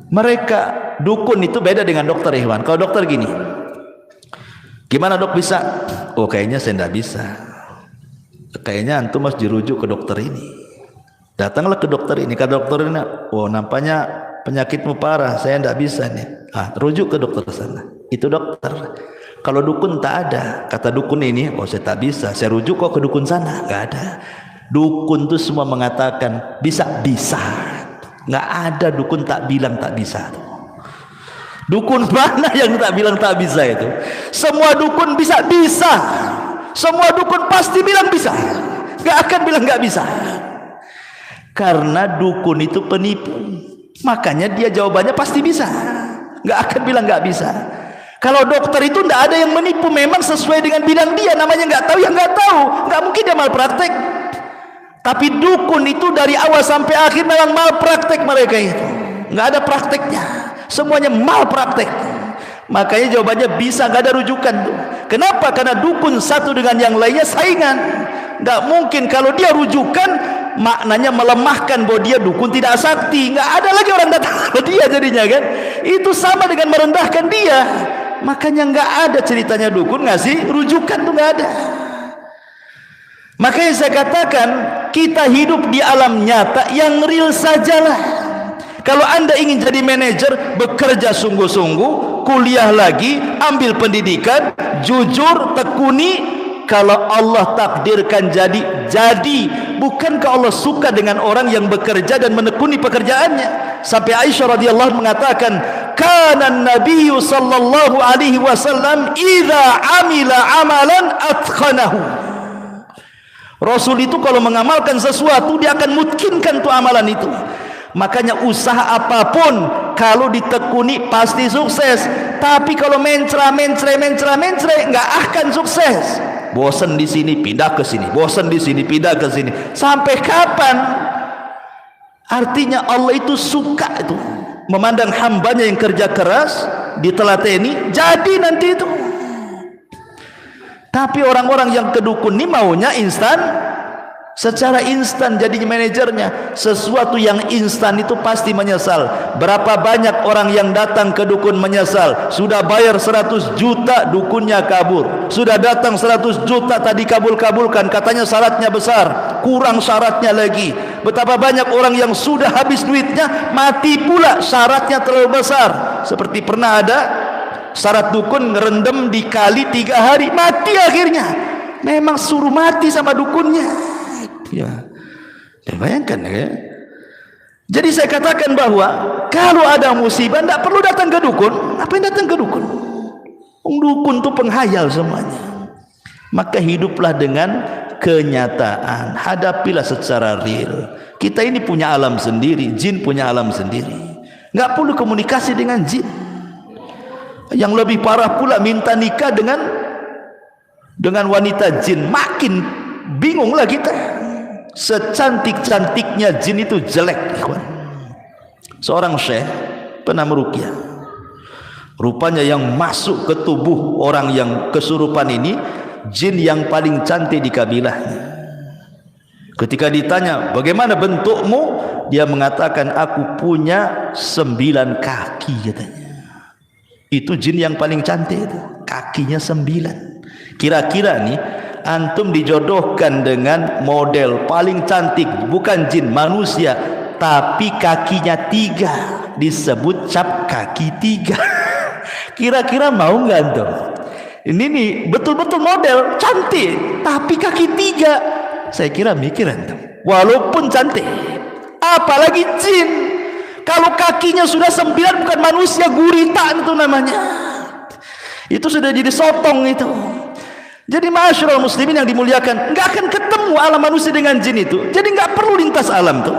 Mereka dukun itu beda dengan dokter Ikhwan. Kalau dokter gini, gimana dok bisa? Oh kayaknya saya tidak bisa. Kayaknya antum harus dirujuk ke dokter ini. Datanglah ke dokter ini. Kata dokter ini, oh nampaknya penyakitmu parah, saya tidak bisa nih. Rujuk ke dokter sana. Itu dokter. Kalau dukun tak ada. Kata dukun ini, oh saya tak bisa, saya rujuk kok ke dukun sana. Nggak ada. Dukun itu semua mengatakan bisa. Nggak ada dukun tak bilang tak bisa. Dukun mana yang tak bilang tak bisa itu? Semua dukun bisa. Semua dukun pasti bilang bisa. Nggak akan bilang nggak bisa. Karena dukun itu penipu. Makanya dia jawabannya pasti bisa. Nggak akan bilang nggak bisa. Kalau dokter itu nggak ada yang menipu, memang sesuai dengan bidang dia. Namanya nggak tahu, yang nggak tahu. Nggak mungkin dia malpraktek. Tapi dukun itu dari awal sampai akhir memang malpraktek mereka itu. Nggak ada prakteknya. Semuanya malpraktek. Makanya jawabannya bisa, nggak ada rujukan tuh. Kenapa? Karena dukun satu dengan yang lainnya saingan. Nggak mungkin kalau dia rujukan, maknanya melemahkan bahwa dia dukun tidak sakti. Nggak ada lagi orang datang ke dia jadinya kan. Itu sama dengan merendahkan dia. Makanya nggak ada ceritanya dukun ngasih rujukan tuh, nggak ada. Makanya saya katakan kita hidup di alam nyata yang real sajalah. Kalau anda ingin jadi manajer, bekerja sungguh-sungguh, kuliah lagi, ambil pendidikan, jujur, tekuni. Kalau Allah takdirkan jadi. Bukankah Allah suka dengan orang yang bekerja dan menekuni pekerjaannya? Sampai Aisyah radhiyallahu mengatakan, kana nabiyyu sallallahu alaihi wasallam idza amila amalan atqanahu. Rasul itu kalau mengamalkan sesuatu, dia akan mutkinkan tuh amalan itu. Makanya usaha apapun kalau ditekuni pasti sukses. Tapi kalau mencra nggak akan sukses. Bosan di sini pindah ke sini, bosan di sini pindah ke sini. Sampai kapan? Artinya Allah itu suka itu memandang hambanya yang kerja keras, ditelateni, jadi nanti itu. Tapi orang-orang yang kedukun ini maunya instan, secara instan jadinya manajernya. Sesuatu yang instan itu pasti menyesal. Berapa banyak orang yang datang ke dukun menyesal. Sudah bayar 100 juta, dukunnya kabur. Sudah datang 100 juta, tadi kabul-kabulkan, katanya syaratnya besar, kurang syaratnya lagi. Betapa banyak orang yang sudah habis duitnya, mati pula, syaratnya terlalu besar. Seperti pernah ada syarat dukun ngerendam di kali 3 hari, mati akhirnya. Memang suruh mati sama dukunnya. Ya, bayangkan ya. Jadi saya katakan bahwa kalau ada musibah tidak perlu datang ke dukun. Apa yang datang ke dukun? Dukun itu penghayal semuanya. Maka hiduplah dengan kenyataan, hadapilah secara real. Kita ini punya alam sendiri, jin punya alam sendiri. Nggak perlu komunikasi dengan jin. Yang lebih parah pula minta nikah dengan wanita jin, makin bingunglah kita. Secantik-cantiknya jin itu jelek, ikhwan. Seorang syekh pernah meruqyah. Rupanya yang masuk ke tubuh orang yang kesurupan ini jin yang paling cantik di kabilahnya. Ketika ditanya, bagaimana bentukmu? Dia mengatakan, aku punya 9 kaki, katanya. Itu jin yang paling cantik itu, kakinya 9. Kira-kira nih, antum dijodohkan dengan model paling cantik, bukan jin, manusia, tapi kakinya 3, disebut cap kaki 3. Kira-kira mau nggak antum? Ini nih betul-betul model cantik, tapi kaki 3. Saya kira mikir antum, walaupun cantik, apalagi jin. Kalau kakinya sudah 9, bukan manusia, gurita itu namanya. Itu sudah jadi sotong itu. Jadi masyarakat muslimin yang dimuliakan, nggak akan ketemu alam manusia dengan jin itu. Jadi nggak perlu lintas alam tuh.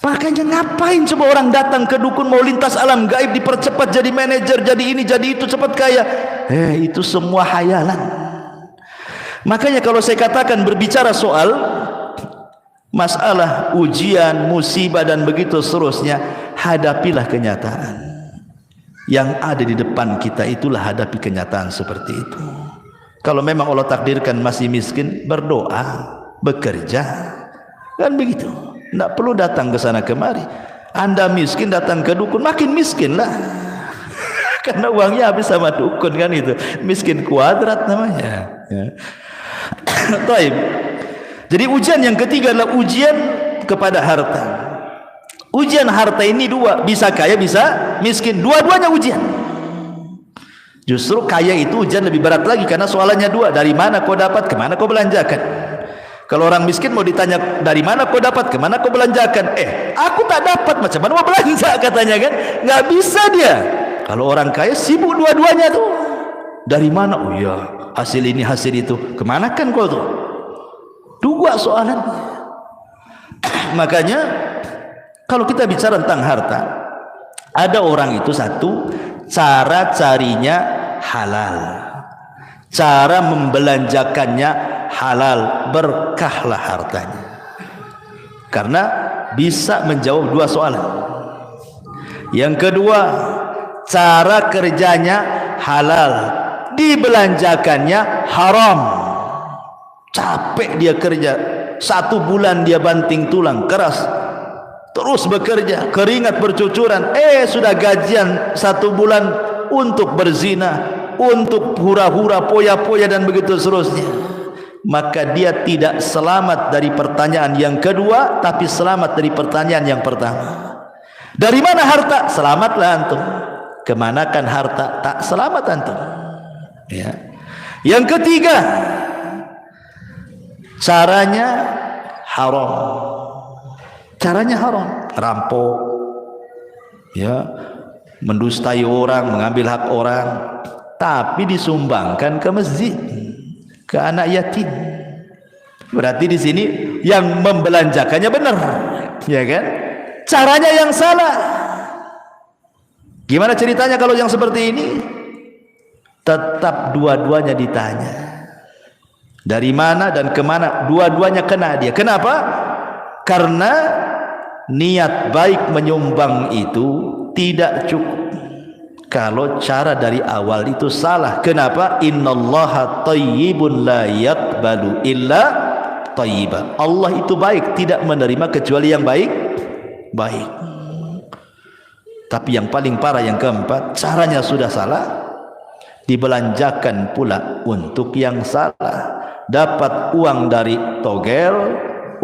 Makanya ngapain coba orang datang ke dukun mau lintas alam gaib, dipercepat jadi manajer, jadi ini, jadi itu, cepat kaya. Itu semua hayalan. Makanya kalau saya katakan berbicara soal masalah ujian, musibah dan begitu seterusnya, hadapilah kenyataan. Yang ada di depan kita itulah hadapi kenyataan seperti itu. Kalau memang Allah takdirkan masih miskin, berdoa, bekerja, kan begitu. Tidak perlu datang ke sana kemari. Anda miskin datang ke dukun, makin miskin lah. Karena uangnya habis sama dukun, kan itu. Miskin kuadrat namanya. Ya. Taib. Jadi ujian yang ketiga adalah ujian kepada harta. Ujian harta ini 2, bisa kaya, bisa miskin. Dua-duanya ujian. Justru kaya itu ujian lebih berat lagi, karena soalannya 2, dari mana kau dapat, kemana kau belanjakan. Kalau orang miskin mau ditanya dari mana kau dapat, kemana kau belanjakan, aku tak dapat, macam mana mau belanja, katanya kan. Nggak bisa dia. Kalau orang kaya sibuk dua-duanya tuh. Dari mana? Oh iya, hasil ini hasil itu, kemana kan kau tuh? 2 soalan. Makanya kalau kita bicara tentang harta, ada orang itu satu, cara carinya halal, cara membelanjakannya halal, berkahlah hartanya. Karena bisa menjawab 2 soalan. Yang kedua, cara kerjanya halal, dibelanjakannya haram. Capek dia kerja, 1 bulan dia banting tulang keras, terus bekerja, keringat bercucuran, sudah gajian 1 bulan untuk berzina, untuk hura-hura, poya-poya dan begitu seterusnya. Maka dia tidak selamat dari pertanyaan yang kedua, tapi selamat dari pertanyaan yang pertama. Dari mana harta? Selamatlah antum. Kemanakan harta? Tak selamat antum. Ya. Yang ketiga, caranya haram. Caranya haram, rampok, ya, mendustai orang, mengambil hak orang, tapi disumbangkan ke masjid, ke anak yatim. Berarti di sini yang membelanjakannya benar, ya kan? caranya yang salah. Gimana ceritanya kalau yang seperti ini? Tetap dua-duanya ditanya. Dari mana dan kemana? Dua-duanya kena dia. Kenapa? Karena niat baik menyumbang itu tidak cukup kalau cara dari awal itu salah. Kenapa? Innallaha thayyibun la yaqbalu illa thayyiban. Allah itu baik, tidak menerima kecuali yang baik. Tapi yang paling parah yang keempat, caranya sudah salah, dibelanjakan pula untuk yang salah. Dapat uang dari togel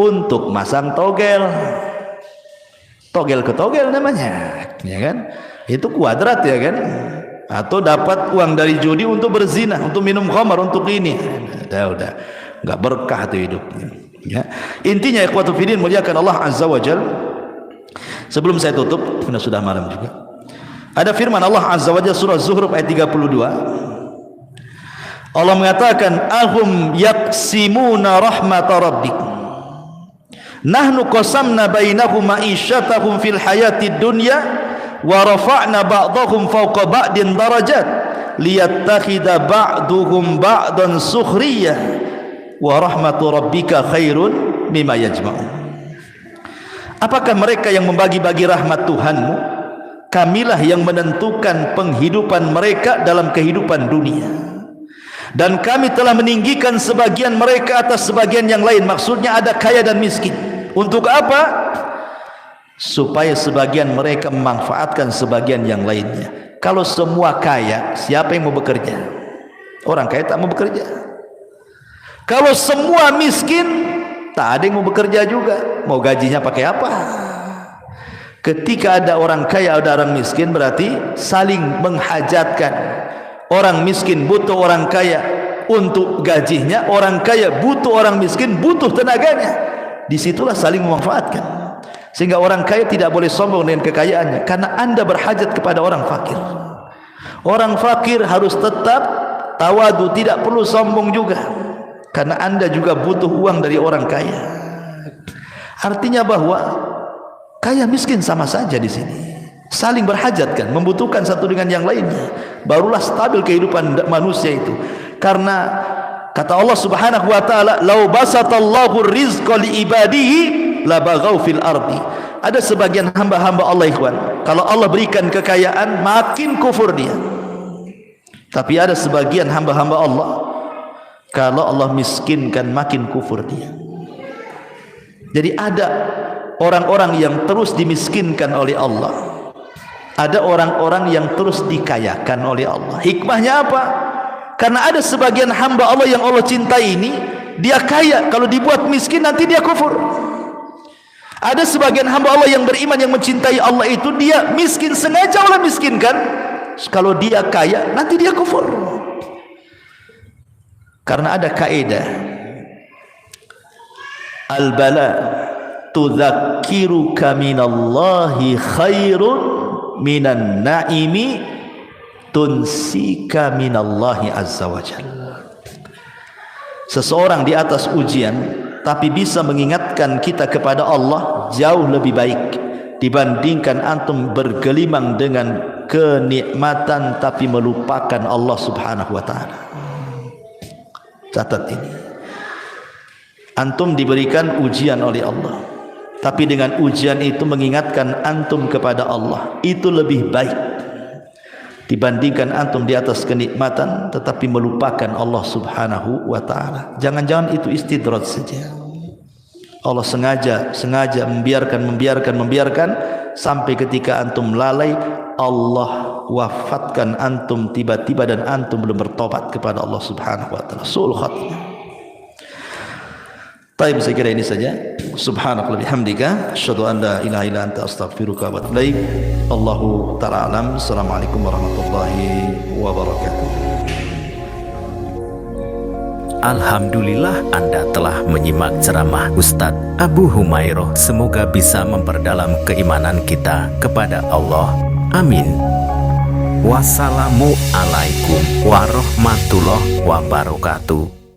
untuk masang togel. Togel ke togel namanya, ya kan? Itu kuadrat, ya kan? Atau dapat uang dari judi untuk berzina, untuk minum khamar, untuk ini. Udah enggak berkah tuh hidupnya. Ya. Intinya ikhwatu fillah muliakan Allah Azza wa Jalla. Sebelum saya tutup, sudah malam juga. Ada firman Allah Azza wa Jalla surah Zuhruf ayat 32. Allah mengatakan, "Ahum yaqsimuna rahmat rabbik. Nahnu qasamna bainahum ma'isyatahum fil hayatid dunya wa rafa'na ba'dahum fawqa ba'din darajat liyattakhidha ba'duhum ba'dan sukhriyah wa rahmatu rabbika khairun mimma yajma'un." Apakah mereka yang membagi-bagi rahmat Tuhanmu? Kamilah yang menentukan penghidupan mereka dalam kehidupan dunia. Dan kami telah meninggikan sebagian mereka atas sebagian yang lain. Maksudnya ada kaya dan miskin. Untuk apa? Supaya sebagian mereka memanfaatkan sebagian yang lainnya. Kalau semua kaya, siapa yang mau bekerja? Orang kaya tak mau bekerja. Kalau semua miskin, tak ada yang mau bekerja juga. Mau gajinya pakai apa? Ketika ada orang kaya, ada orang miskin, berarti saling menghajatkan. Orang miskin butuh orang kaya untuk gajinya, orang kaya butuh orang miskin, butuh tenaganya. Disitulah saling memanfaatkan. Sehingga orang kaya tidak boleh sombong dengan kekayaannya, karena anda berhajat kepada orang fakir. Orang fakir harus tetap tawadu, tidak perlu sombong juga, karena anda juga butuh uang dari orang kaya. Artinya bahwa kaya miskin sama saja di sini. Saling berhajatkan, membutuhkan satu dengan yang lainnya. Barulah stabil kehidupan manusia itu. Karena kata Allah Subhanahu wa taala, "Lau basatallahu rizqa li ibadihi labaghaw fil ardi." Ada sebagian hamba-hamba Allah, ikhwan, kalau Allah berikan kekayaan makin kufur dia. Tapi ada sebagian hamba-hamba Allah, kalau Allah miskinkan makin kufur dia. Jadi ada orang-orang yang terus dimiskinkan oleh Allah, ada orang-orang yang terus dikayakan oleh Allah. Hikmahnya apa? Karena ada sebagian hamba Allah yang Allah cintai ini, dia kaya, kalau dibuat miskin nanti dia kufur. Ada sebagian hamba Allah yang beriman, yang mencintai Allah itu, dia miskin, sengaja Allah miskinkan. Kalau dia kaya nanti dia kufur. Karena ada kaidah, al-bala tudzakiruka minallahi khairun minan naimi tunsika minallahi azza wa jalla. Seseorang di atas ujian tapi bisa mengingatkan kita kepada Allah jauh lebih baik dibandingkan antum bergelimang dengan kenikmatan tapi melupakan Allah Subhanahu wa taala. Catat ini. Antum diberikan ujian oleh Allah, tapi dengan ujian itu mengingatkan antum kepada Allah, itu lebih baik dibandingkan antum di atas kenikmatan tetapi melupakan Allah Subhanahu wa taala. Jangan-jangan itu istidraj saja. Allah sengaja membiarkan sampai ketika antum lalai, Allah wafatkan antum tiba-tiba dan antum belum bertobat kepada Allah Subhanahu wa taala. Su'ul khatimah. Baik, saya kira ini saja. Subhanallah bihamdika, asyhadu an la ilaha illa anta astaghfiruka wa atubu ilaik. Allahu ta'ala alam. Assalamualaikum warahmatullahi wabarakatuh. Alhamdulillah, Anda telah menyimak ceramah Ustadz Abu Humairoh. Semoga bisa memperdalam keimanan kita kepada Allah. Amin. Wassalamualaikum warahmatullahi wabarakatuh.